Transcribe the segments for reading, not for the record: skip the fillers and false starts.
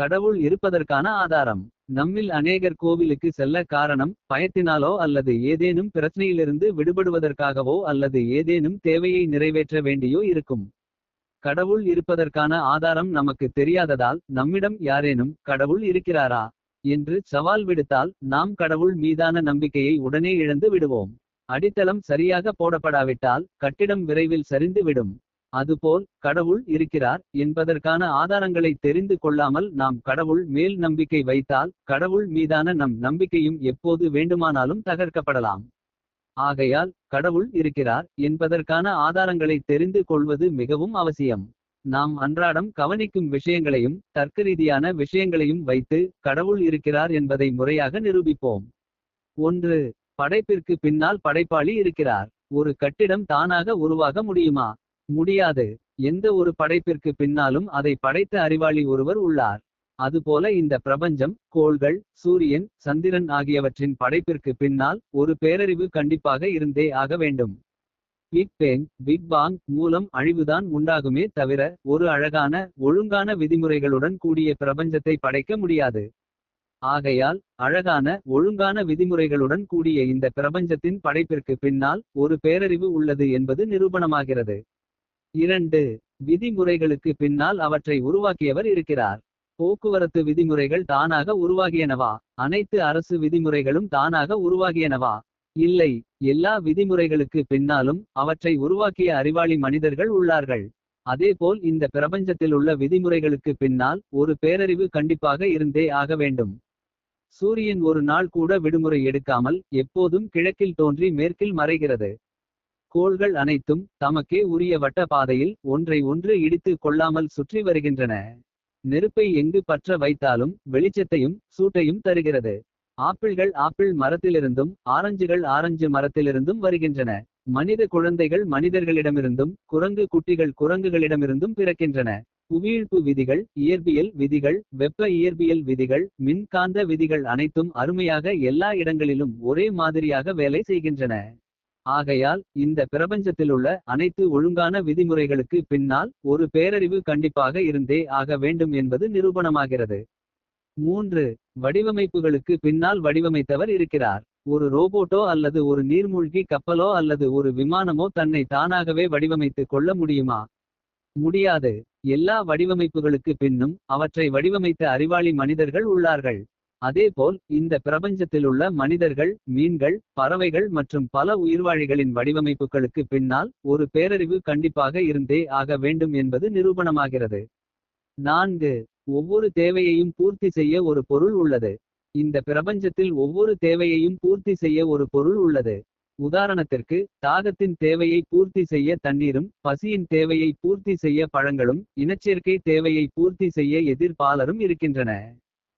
கடவுள் இருப்பதற்கான ஆதாரம். நம்மில் அநேகர் கோவிலுக்கு செல்ல காரணம் பயத்தினாலோ அல்லது ஏதேனும் பிரச்சனையிலிருந்து விடுபடுவதற்காகவோ அல்லது ஏதேனும் தேவையை நிறைவேற்ற வேண்டியோ இருக்கும். கடவுள் இருப்பதற்கான ஆதாரம் நமக்கு தெரியாததால் நம்மிடம் யாரேனும் கடவுள் இருக்கிறாரா என்று சவால் விடுத்தால் நாம் கடவுள் மீதான நம்பிக்கையை உடனே இழந்து விடுவோம். அடித்தளம் சரியாக போடப்படாவிட்டால் கட்டிடம் விரைவில் சரிந்து விடும். அதுபோல் கடவுள் இருக்கிறார் என்பதற்கான ஆதாரங்களை தெரிந்து கொள்ளாமல் நாம் கடவுள் மேல் நம்பிக்கை வைத்தால் கடவுள் மீதான நம் நம்பிக்கையும் எப்போது வேண்டுமானாலும் தகர்க்கப்படலாம். ஆகையால் கடவுள் இருக்கிறார் என்பதற்கான ஆதாரங்களை தெரிந்து கொள்வது மிகவும் அவசியம். நாம் அன்றாடம் கவனிக்கும் விஷயங்களையும் தர்க்கரீதியான விஷயங்களையும் வைத்து கடவுள் இருக்கிறார் என்பதை முறையாக நிரூபிப்போம். 1. படைப்பிற்கு பின்னால் படைப்பாளி இருக்கிறார். ஒரு கட்டிடம் தானாக உருவாக முடியுமா? முடியாது. எந்த ஒரு படைப்பிற்கு பின்னாலும் அதை படைத்த அறிவாளி ஒருவர் உள்ளார். அதுபோல இந்த பிரபஞ்சம், கோள்கள், சூரியன், சந்திரன் ஆகியவற்றின் படைப்பிற்கு பின்னால் ஒரு பேரறிவு கண்டிப்பாக இருந்தே ஆக வேண்டும். பிக் பாங் மூலம் அழிவுதான் உண்டாகுமே தவிர ஒரு அழகான ஒழுங்கான விதிமுறைகளுடன் கூடிய பிரபஞ்சத்தை படைக்க முடியாது. ஆகையால் அழகான ஒழுங்கான விதிமுறைகளுடன் கூடிய இந்த பிரபஞ்சத்தின் படைப்பிற்கு பின்னால் ஒரு பேரறிவு உள்ளது என்பது நிரூபணமாகிறது. 2. விதிமுறைகளுக்கு பின்னால் அவற்றை உருவாக்கியவர் இருக்கிறார். போக்குவரத்து விதிமுறைகள் தானாக உருவாகியனவா? அனைத்து அரசு விதிமுறைகளும் தானாக உருவாகியனவா? இல்லை. எல்லா விதிமுறைகளுக்கு பின்னாலும் அவற்றை உருவாக்கிய அறிவாளி மனிதர்கள் உள்ளார்கள். அதேபோல் இந்த பிரபஞ்சத்திலுள்ள விதிமுறைகளுக்கு பின்னால் ஒரு பேரறிவு கண்டிப்பாக இருந்தே ஆக வேண்டும். சூரியன் ஒரு நாள் கூட விடுமுறை எடுக்காமல் எப்போதும் கிழக்கில் தோன்றி மேற்கில் மறைகிறது. கோள்கள் அனைத்தும் தமக்கே உரிய வட்ட பாதையில் ஒன்றை ஒன்று இடித்து கொள்ளாமல் சுற்றி வருகின்றன. நெருப்பை எங்கு பற்ற வைத்தாலும் வெளிச்சத்தையும் சூட்டையும் தருகிறது. ஆப்பிள்கள் ஆப்பிள் மரத்திலிருந்தும் ஆரஞ்சுகள் ஆரஞ்சு மரத்திலிருந்தும் வருகின்றன. மனித குழந்தைகள் மனிதர்களிடமிருந்தும் குரங்கு குட்டிகள் குரங்குகளிடமிருந்தும் பிறக்கின்றன. புவியீர்ப்பு விதிகள், இயற்பியல் விதிகள், வெப்ப இயற்பியல் விதிகள், மின்காந்த விதிகள் அனைத்தும் அருமையாக எல்லா இடங்களிலும் ஒரே மாதிரியாக வேலை செய்கின்றன. ஆகையால் இந்த பிரபஞ்சத்திலுள்ள அனைத்து ஒழுங்கான விதிமுறைகளுக்கு பின்னால் ஒரு பேரறிவு கண்டிப்பாக இருந்தே ஆக வேண்டும் என்பது நிரூபணமாகிறது. 3. வடிவமைப்புகளுக்கு பின்னால் வடிவமைத்தவர் இருக்கிறார். ஒரு ரோபோட்டோ அல்லது ஒரு நீர்மூழ்கி கப்பலோ அல்லது ஒரு விமானமோ தன்னை தானாகவே வடிவமைத்து கொள்ள முடியுமா? முடியாது. எல்லா வடிவமைப்புகளுக்கு பின்னும் அவற்றை வடிவமைத்த அறிவாளி மனிதர்கள் உள்ளார்கள். அதேபோல் இந்த பிரபஞ்சத்திலுள்ள மனிதர்கள், மீன்கள், பறவைகள் மற்றும் பல உயிர்வாழிகளின் வடிவமைப்புகளுக்கு பின்னால் ஒரு பேரறிவு கண்டிப்பாக இருந்தே ஆக வேண்டும் என்பது நிரூபணமாகிறது. 4. ஒவ்வொரு தேவையையும் பூர்த்தி செய்ய ஒரு பொருள் உள்ளது. இந்த பிரபஞ்சத்தில் ஒவ்வொரு தேவையையும் பூர்த்தி செய்ய ஒரு பொருள் உள்ளது. உதாரணத்திற்கு தாகத்தின் தேவையை பூர்த்தி செய்ய தண்ணீரும், பசியின் தேவையை பூர்த்தி செய்ய பழங்களும், இனச்சேர்க்கை தேவையை பூர்த்தி செய்ய எதிர்ப்பாளரும் இருக்கின்றன.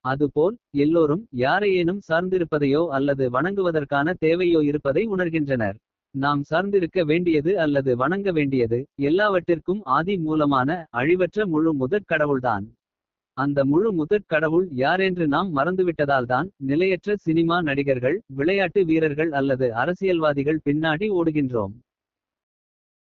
அதுபோல் எல்லோரும் யாரையேனும் சார்ந்திருப்பதையோ அல்லது வணங்குவதற்கான தேவையோ இருப்பதை உணர்கின்றனர். நாம் சார்ந்திருக்க வேண்டியது அல்லது வணங்க வேண்டியது எல்லாவற்றிற்கும் ஆதி மூலமான அழிவற்ற முழு முதற் கடவுள்தான். அந்த முழு முதற் கடவுள் யாரென்று நாம் மறந்துவிட்டதால்தான் நிலையற்ற சினிமா நடிகர்கள், விளையாட்டு வீரர்கள் அல்லது அரசியல்வாதிகள் பின்னாடி ஓடுகின்றோம்.